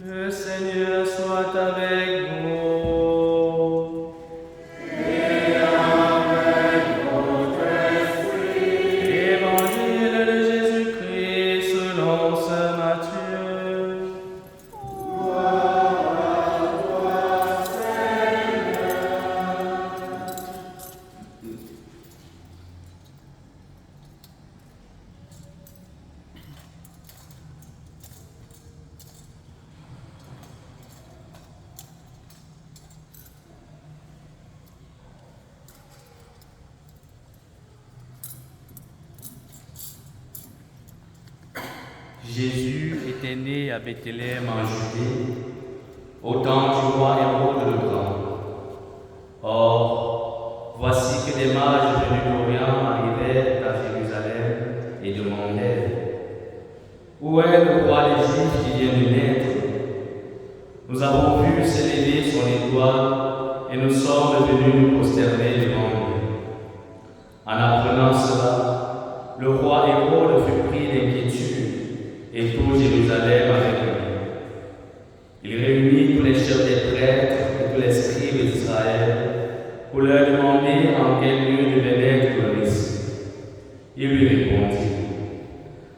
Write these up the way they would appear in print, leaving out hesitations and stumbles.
Le Seigneur soit avec vous. Et avec votre esprit. Évangile de Jésus-Christ selon saint Matthieu. Gloire à toi, Seigneur. Jésus était né à Bethléem en Judée, au temps du roi Hérode le Grand. Or, voici que des mages venus d'Orient arrivèrent à Jérusalem et demandèrent: Où est le roi des Juifs qui vient de naître? Nous avons vu s'élever son étoile et nous sommes venus nous prosterner devant lui. En apprenant cela, le roi Hérode fut pris d'inquiétude et tout Jérusalem avec lui. Il réunit tous les chefs des prêtres et tous les scribes d'Israël pour leur demander en quel lieu devait naître le Messie. Il lui répondit: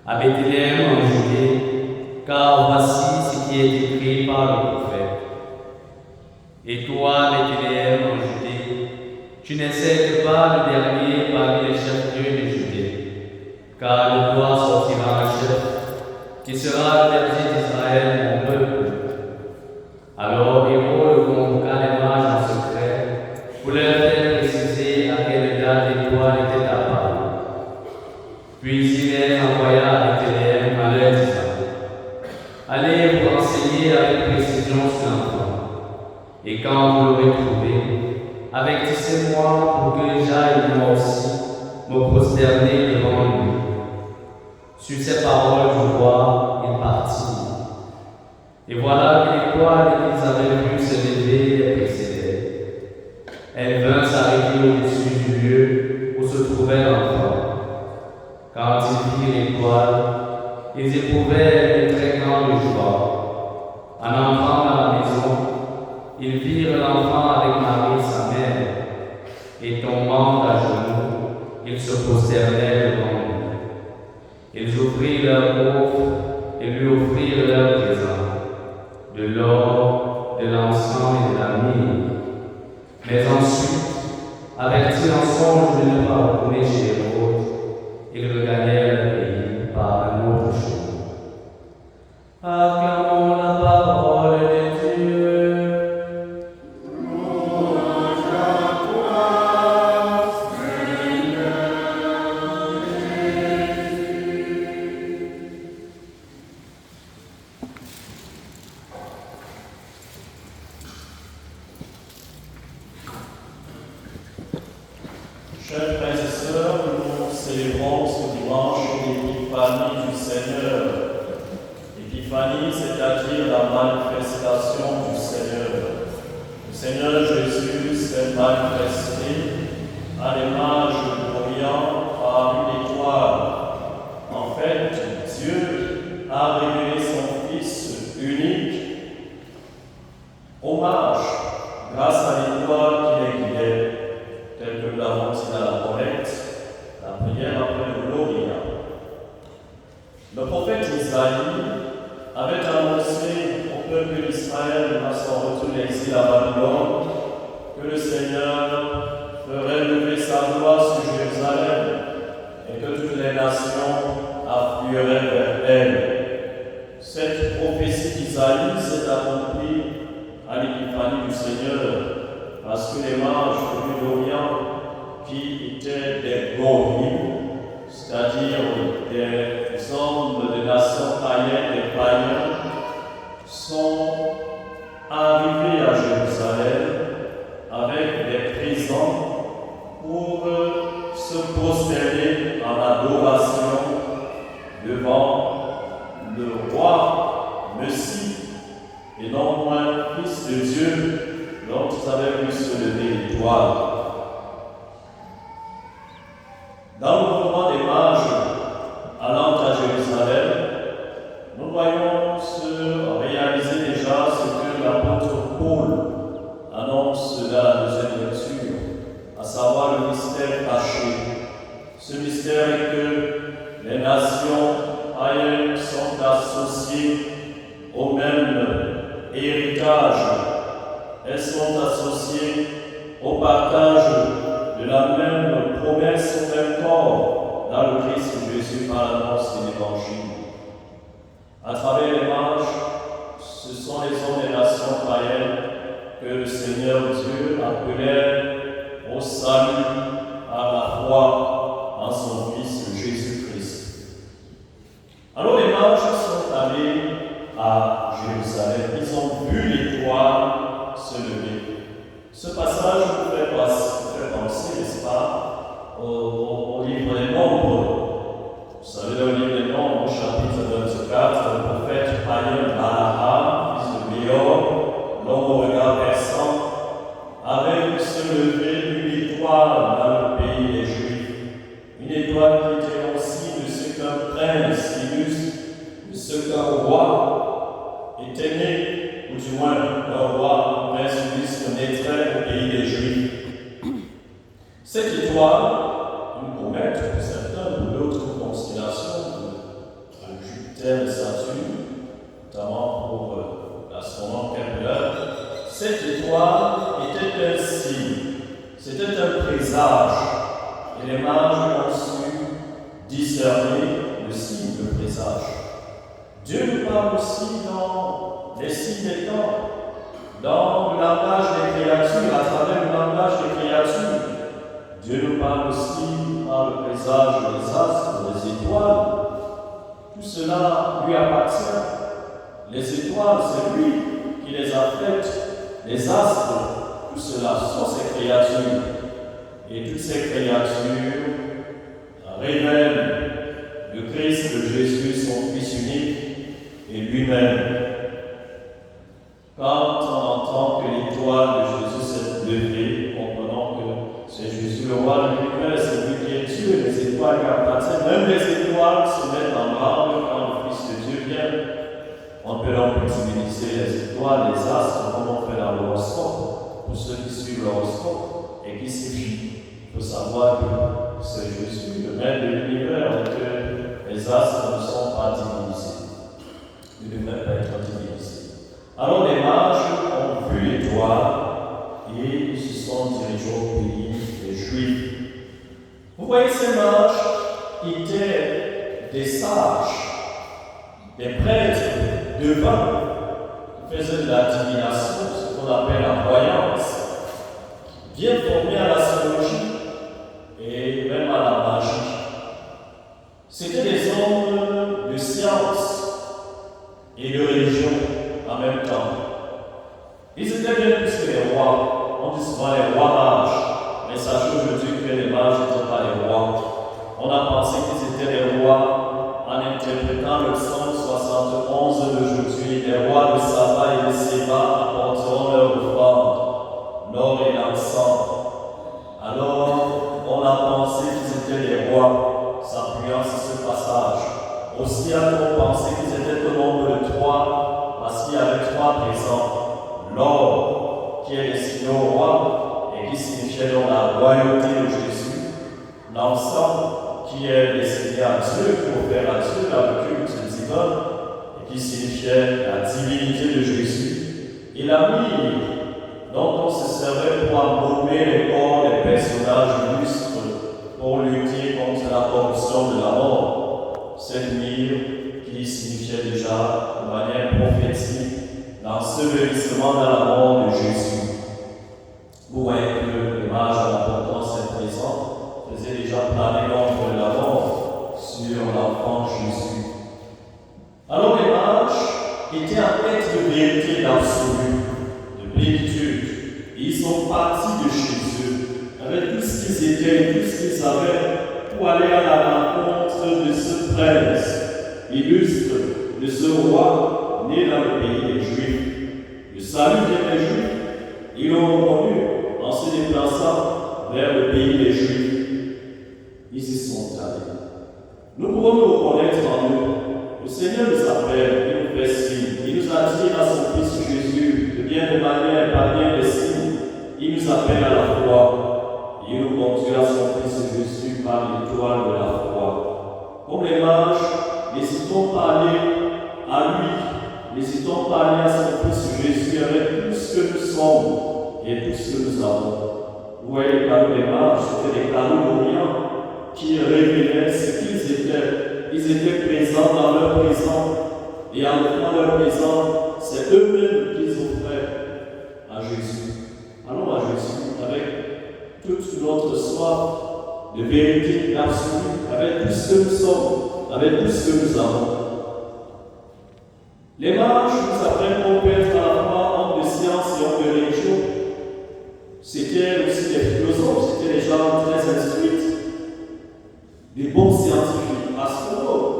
À Bethléem en Judée, car voici ce qui est écrit par le prophète. Et toi, Bethléem en Judée, tu n'es pas le dernier parmi les chefs-lieux de Judée, car de toi sortira un chef qui sera le berger d'Israël, mon peuple. Alors Hérode convoqua les mages en secret pour leur faire préciser à quelle date l'étoile était apparue. Puis il les envoya à Bethléem en leur disant: Allez vous renseigner avec précision sur l'enfant, et quand vous l'aurez trouvé, avertissez-moi pour que j'aille moi aussi me prosterner devant lui. Sur ces paroles du roi, il partit. Et voilà que l'étoile qu'ils avaient vue se lever les précédait. Elle vint s'arrêter au-dessus du lieu où se trouvait l'enfant. Quand ils virent l'étoile, ils éprouvèrent une très grande joie. En entrant dans la maison, ils virent l'enfant avec Marie, sa mère, et tombant à genoux, ils se prosternèrent devant lui. Ils ouvrirent leurs coffres et lui offrirent leurs présents, de l'or, de l'encens et de la myrrhe. Mais ensuite, avertis en songe de ne pas retourner chez Hérode, ils regagnèrent le pays par un autre chemin. Acclamons la parole de Dieu. Louange à toi, Seigneur Jésus. Chers frères et sœurs, nous célébrons ce dimanche l'épiphanie du Seigneur. L'épiphanie, c'est-à-dire la manifestation du Seigneur. Le Seigneur Jésus s'est manifesté à l'image d'Orient par une étoile. En fait, Dieu a révélé son Fils unique. Hommage, grâce à l'étoile qui les guidait, tel que nous l'avons dit dans la Correcte, la prière après le Gloria. Le prophète Isaïe avait annoncé au peuple d'Israël à son retour d'exil à Babylone que le Seigneur ferait lever sa gloire sur Jérusalem et que toutes les nations afflueraient vers elle. Cette prophétie d'Isaïe s'est accomplie à l'épiphanie du Seigneur, parce que les mages venus d'Orient, qui étaient des Goïm, c'est-à-dire des hommes de nations païennes, des païens, sont arrivés à Jérusalem avec des présents pour se prosterner en adoration devant le roi Messie, et non moins Fils de Dieu, dont ils avaient vu se lever l'étoile. Dans le mouvement des mages allant à Jérusalem, nous voyons se réaliser des Ce mystère est que les nations païennes sont associées au même héritage. Elles sont associées au partage de la même promesse, au même corps dans le Christ Jésus par l'annonce de l'Évangile. À travers les mages, ce sont les hommes des nations païennes que le Seigneur Dieu appelait au salut par la foi en son Fils Jésus-Christ. Alors les mages sont allés à Jérusalem. Ils ont vu l'étoile se lever. Ce passage nous fait penser, n'est-ce pas, au livre des Nombres. Vous savez, dans le livre des Nombres, au chapitre 24, le prophète païen Balaam, fils de Béor, l'homme au regard perçant, avait vu se lever une étoile dans le pays des Juifs. Une étoile qui était aussi de ce qu'un prince illustre, de ce qu'un roi était né, ou du moins un roi, un prince illustre naîtrait au pays des Juifs. Cette étoile, une comète pour certains, ou d'autres constellations de Jupiter et Saturne, notamment pour l'astronome Kepler, cette étoile était un signe, c'était un présage, et les mages ont su discerner le signe, le présage. Dieu nous parle aussi dans les signes des temps, dans le langage des créatures, à travers le langage des créatures. Dieu nous parle aussi par le présage des astres, des étoiles. Tout cela lui appartient. Les étoiles, c'est lui qui les a faites. Les astres, tout cela sont ses créatures. Et toutes ces créatures révèlent le Christ de Jésus, son Fils unique, et lui-même. Quand on entend que l'étoile de Jésus s'est levée, comprenons que c'est Jésus le roi de l'univers, c'est lui qui est Dieu, les étoiles lui appartiennent. Même les étoiles se mettent en branle quand le Fils de Dieu vient. On peut donc utiliser les étoiles, les astres, comme on fait dans l'horoscope, pour ceux qui suivent l'horoscope et qui s'y fient. Il faut savoir que c'est Jésus, le maître de l'univers, et que les astres ne sont pas divinisés. Ils ne devraient pas être divinisés. Alors les mages ont vu l'étoile et ils se sont dirigés au pays des Juifs. Vous voyez, ces mages étaient des sages, des prêtres devants qui faisaient de la divination, ce qu'on appelle la voyance, bien formés à l'astrologie et même à la magie. C'était des hommes de science et de religion en même temps. Ils étaient bien plus que les rois. On dit souvent les rois mages, mais sachez aujourd'hui que les mages n'étaient pas les rois. On a pensé qu'ils étaient les rois en interprétant le psaume 71 d'aujourd'hui. Les rois de Saba et de Séba apporteront leur offrande, l'or et l'encens. Alors, on a pensé qu'ils étaient les rois, s'appuyant sur ce passage. Aussi a-t-on pensé qu'ils étaient au nombre de 3, parce qu'il y avait 3 présents. L'or, qui est destiné au roi, et qui signifiait donc la royauté de Jésus. L'encens, qui est destiné à Dieu, pour faire à Dieu la culte divin, et qui signifiait la divinité de Jésus. Et la myrrhe, dont on se servait pour embaumer les corps des personnages illustres, pour lutter contre la corruption de la mort. Cette myrrhe qui signifiait déjà de manière prophétique l'ensevelissement dans la mort de Jésus. Vous voyez que les mages, en apportant ces présents, faisaient déjà planer l'ombre de la mort sur l'enfant Jésus. Alors les mages étaient en quête de vérité d'absolu, de plénitude. Et ils sont partis de chez eux avec tout ce qu'ils étaient, tout ce qu'ils avaient, pour aller à la rencontre de ce prince illustre, de ce roi né dans le pays des Juifs. Le salut vient des Juifs, ils l'ont reconnu en se déplaçant vers le pays des Juifs. Ils y sont allés. Nous pouvons nous reconnaître en eux. Le Seigneur nous appelle, il nous fait signe. Il nous attire à son Fils Jésus, de bien de manière, par bien des signes. Il nous appelle à la foi. Il nous conduit à son Fils Jésus. par l'étoile de la foi. Comme les mages, n'hésitons pas à aller à lui, n'hésitons pas à aller à son Fils Jésus avec tout ce que nous sommes et tout ce que nous avons. Vous voyez, les cadeaux des mages, c'était des cadeaux d'Orient qui révélaient ce qu'ils étaient. Ils étaient présents dans leur présent, et en offrant leur présent, c'est eux-mêmes qu'ils offraient à Jésus. Allons à Jésus avec toute notre soif de vérité absolue, avec tout ce que nous sommes, avec tout ce que nous avons. Les mages nous apprennent qu'on peut être à la fois homme de science et homme de religion. C'était aussi des philosophes, c'était des gens très instruits, des bons scientifiques, astronomes,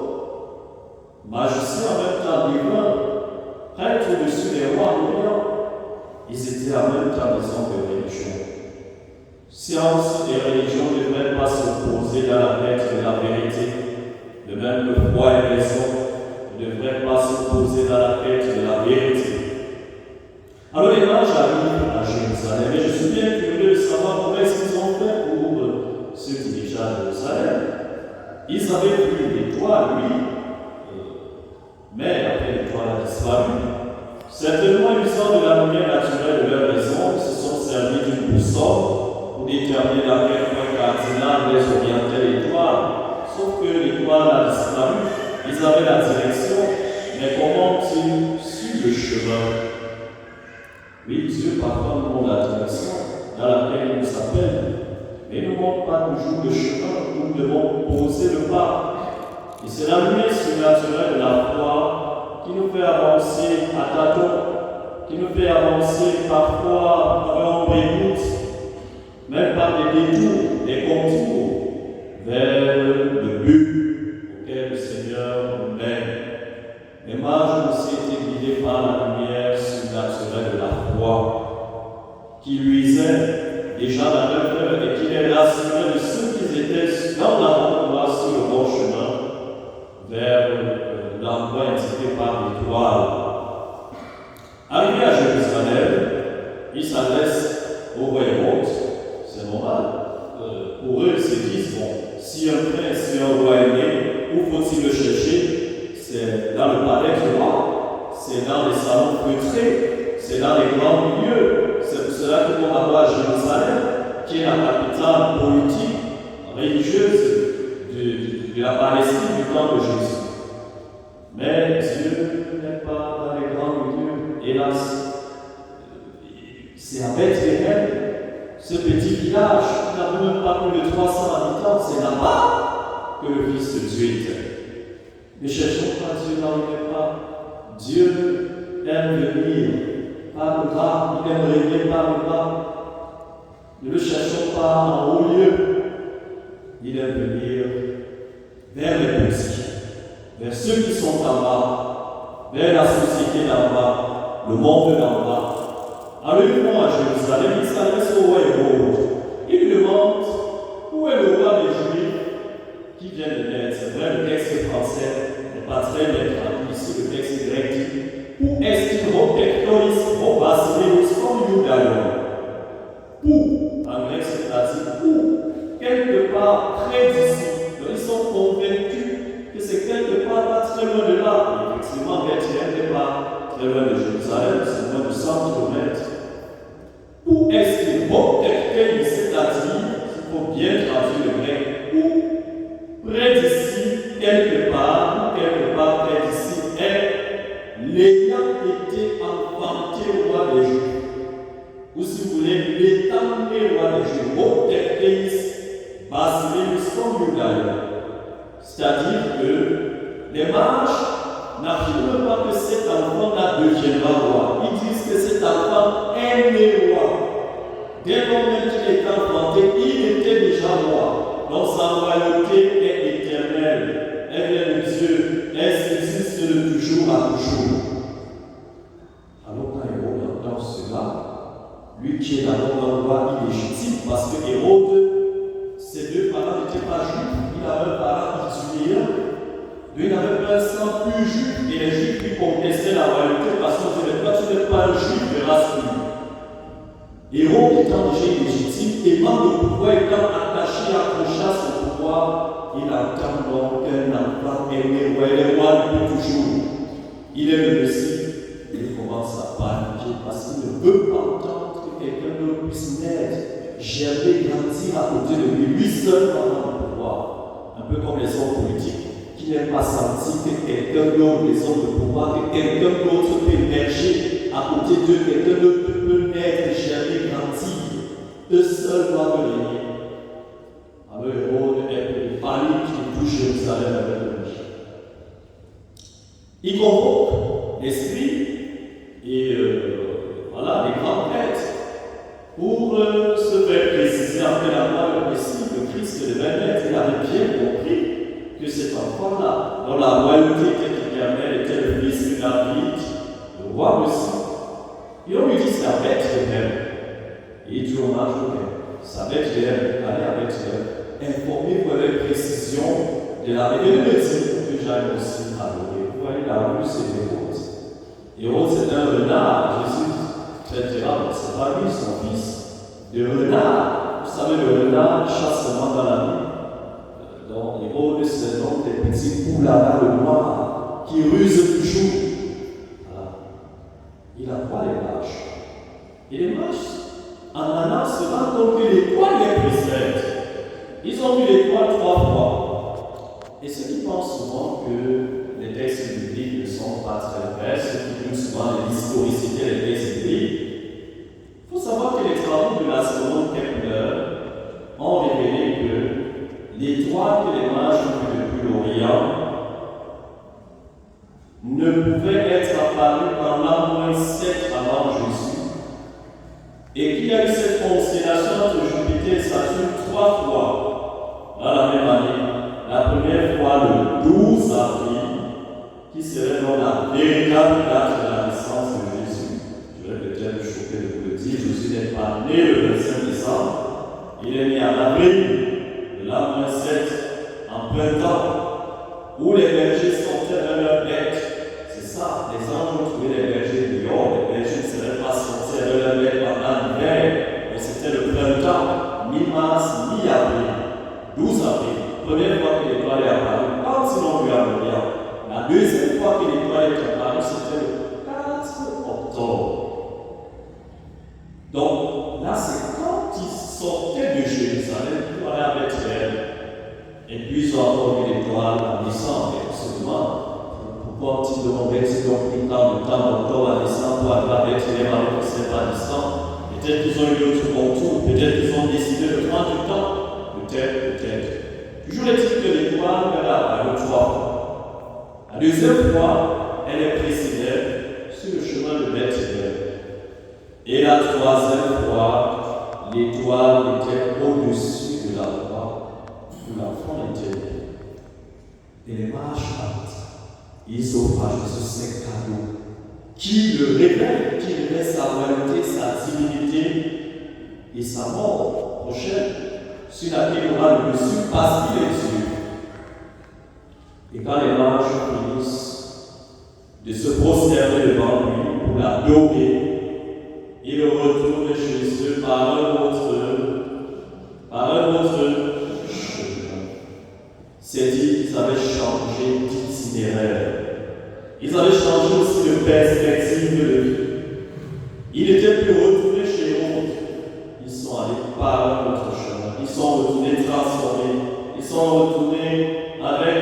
magiciens en même temps divins, prêtres au-dessus des rois d'Orient. Ils étaient en même temps des hommes de religion. Science et religion ne devraient pas s'opposer dans la quête de la vérité, de même que foi et raison ne devraient pas s'opposer dans la quête de la vérité. Alors les mages arrivent à Jérusalem, et je suis bien curieux de savoir comment est-ce qu'ils ont fait pour se diriger à Jérusalem. Ils avaient vu l'étoile, oui, mais après l'étoile a disparu. Certainement, usant de la lumière naturelle de leur maison, ils se sont servis d'une boussole pour déterminer à quel point cardinal les orientait l'étoile. Sauf que l'étoile a disparu, ils avaient la direction, mais comment ont-ils su le chemin? Oui, Dieu parfois nous montre la direction dans laquelle il nous appelle, mais il ne nous montre pas toujours le chemin où nous devons poser le pas. Et c'est la lumière surnaturelle de la foi qui nous fait avancer à tâtons, qui nous fait avancer parfois par un bédoute, même par des détours, des contours, vers le but auquel le Seigneur nous mène. Les mages aussi étaient guidés par la lumière surnaturelle de la foi, qui luisait déjà dans leur cœur et qui les rassurait de ceux qui étaient dans la bonne voie, sur le bon chemin, vers l'endroit indiqué par l'étoile. Arrivés à Jérusalem, ils s'adressent au roi Hérode. C'est normal. Pour eux, ils se disent, bon, si un prince, si un roi est né, où faut-il le chercher? C'est dans le palais du roi, c'est dans les salons feutrés, c'est dans les grands lieux. C'est pour cela que l'on va voir Jérusalem, qui est la capitale politique, religieuse de la Palestine du temps de Jésus. Mais Dieu n'est pas dans les grands lieux, hélas. C'est à Bethléem, ce petit village qui n'a même pas plus de 300 habitants, c'est là-bas que le Fils de Dieu était. Ne cherchons pas Dieu là où il n'est pas. Dieu aime venir par le bas, il aime régner par le bas. Ne le cherchons pas en haut lieu, il aime venir vers les petits, vers ceux qui sont en bas, vers la société d'en bas, le monde d'en bas. Arrivons à Jérusalem, il s'adresse au roi Hérode. Il lui demande où est le roi des Juifs qui vient de naître. C'est vrai, le texte français n'est pas très bien traduit ici, le texte grec dit où est-ce qu'il protectoris basileus comme Judaïon? Où? En grec, c'est traduit où? Quelque part près d'ici. Donc, ils sont convaincus que c'est quelque part pas très loin de là. Et effectivement, Bethléem n'est pas très loin de Jérusalem, c'est moins de 100 km. Où est-ce qu'il protectoris, c'est-à-dire, il faut bien traduire le grec, où près d'ici, quelque part près d'ici, est l'ayant été enfanté au roi des Juifs. Ou si vous voulez, l'étant né roi des Juifs, protecteis basileus comme Judaïon. C'est-à-dire que les mages n'affirment pas que cet enfant deviendra roi. Ils disent que cet enfant est né roi. Dès le moment qu'il est enfanté, il était déjà roi. Donc sa royauté est éternelle. Elle vient de Dieu. Elle existe de toujours à toujours. Alors quand Hérode entend cela, lui qui est d'abord un roi illégitime, parce que Hérode, ses deux parents n'étaient pas juifs, il avait un parent ituléen. Lui n'avait pas un sang plus juif, et les juifs lui contestaient la royauté parce qu'on disait, toi tu n'es pas un juif de race pure. Hérode étant déjà illégitime, aimant le pouvoir, étant attaché, accroché à son pouvoir, il entend donc qu'un enfant est né, ouais, le roi depuis toujours. Il est le Messie, et il commence à paniquer parce qu'il ne veut pas entendre que quelqu'un d'autre puisse naître, germer, grandir à côté de lui. Lui seul va avoir le pouvoir. Un peu comme les hommes politiques qui n'aiment pas sentir que quelqu'un d'autre, les hommes de pouvoir, que quelqu'un d'autre peut émerger à côté d'eux, quelqu'un d'autre peut naître, germer, grandir. Eux seuls doivent régner. Alors Hérode est panique et touche Jérusalem avec le Messie. Il convoque l'esprit et voilà, les grands prêtres pour se faire préciser après l'avoir le Messie, le Christ devait naître. Il avait bien compris que cet enfant-là, dont la royauté était éternelle, était le fils de David, le roi Messie. Et on lui dit c'est à Bethléem. Et il dit hommage au Père. C'est à Bethléem, allez à Bethléem. Informez-vous avec précision de la révélation que j'aime aussi adorer. Vous voyez, la rue, c'est Hérode. Hérode, c'est un renard. Jésus traitera, c'est pas lui, son fils, de renard. Vous savez, le renard chasse seulement dans la nuit. Donc, Hérode, c'est donc des petits poulards noirs qui rusent toujours. Voilà. Il a quoi les marches? Et les marches, en allant se rendre compte que l'étoile est précède. Ils ont vu l'étoile 3 fois. Et ceux qui pensent souvent que les textes bibliques ne sont pas très vrais, ceux qui disent souvent l'historicité des textes bibliques, il faut savoir que les travaux de l'astronome Kepler ont révélé que l'étoile que les mages ont vue depuis l'Orient ne pouvait être apparue qu'en l'an -7 avant Jésus, et qu'il y a eu cette constellation entre Jupiter et Saturne 3 fois dans la même année. La première fois le 12 avril, qui serait donc la véritable date de la naissance de Jésus. Je vais peut-être me choquer de vous le dire, Jésus n'est pas né le 25 décembre, il est né en avril de l'an -7, en printemps, où les bergers sortaient de leurs bêtes. C'est ça, les anges ont trouvé les bergers dehors, les bergers ne seraient pas sortis de leurs bêtes pendant l'hiver. Donc c'était le printemps, mi-mars, mi-avril, 12 avril. Première fois que l'étoile est apparue, comme si l'on lui a l'Orient. La deuxième fois que l'étoile est apparue, c'était le 4 octobre. Donc là, c'est quand ils sortaient de Jérusalem pour aller à Bethléem. Et puis ils ont encore vu l'étoile en décembre. Et on se demande pourquoi ils donc pris tant de temps d'octobre à décembre pour aller à Bethléem alors que ce n'est pas distant. Peut-être qu'ils ont eu d'autres contours, peut-être qu'ils ont décidé de prendre du temps. Peut-être. Toujours est-il que l'étoile est apparue 3 fois. La deuxième fois, elle est précédée sur le chemin de Bethléem. Et la troisième fois, l'étoile était au-dessus de la croix où l'enfant était né. Et les mages partent. Ils offrent à Jésus ces cadeaux qui le révèlent, qui révèlent sa royauté, sa divinité et sa mort prochaine, sur laquelle il aura le dessus parce qu'il est Dieu. Et quand les mages finissent de se prosterner devant lui pour l'adorer, ils retournent chez eux par un autre chemin. C'est dit qu'ils avaient changé d'itinéraire. Ils avaient changé aussi de perspective de vie. Ils n'étaient plus retournés chez eux. Ils sont allés par un autre chemin. Ils sont retournés transformés. Ils sont retournés avec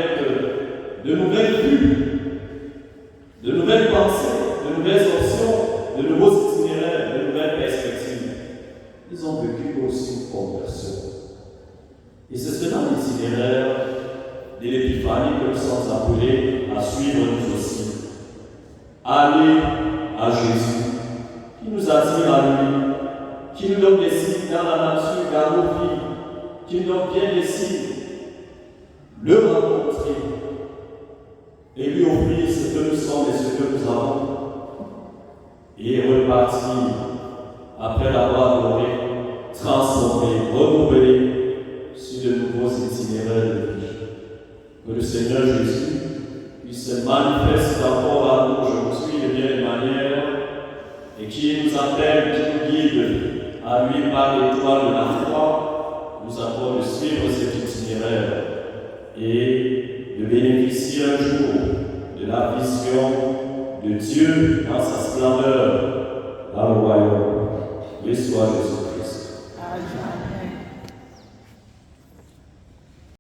de nouvelles vues, de nouvelles pensées, de nouvelles options, de nouveaux itinéraires, de nouvelles perspectives. Ils ont vécu aussi une conversion. Et c'est cela l'itinéraire de l'épiphanie que nous sommes appelés à suivre nous aussi. Aller à Jésus, qui nous attire à lui, qui nous donne des signes dans la nature, dans nos vies, qui nous donne bien des signes, le rencontrer et lui offrir ce que nous sommes et ce que nous avons, et repartir après l'avoir adoré, transformé, renouvelé sur de nouveaux itinéraires de vie. Que le Seigneur Jésus puisse se manifester encore à nous aujourd'hui de bien des manières et qui nous appelle, qui nous guide à lui par l'étoile de la foi, nous avons de suivre cet itinéraire et de bénéficier un jour de la vision de Dieu dans sa splendeur dans le royaume. Reçois Jésus-Christ. Amen.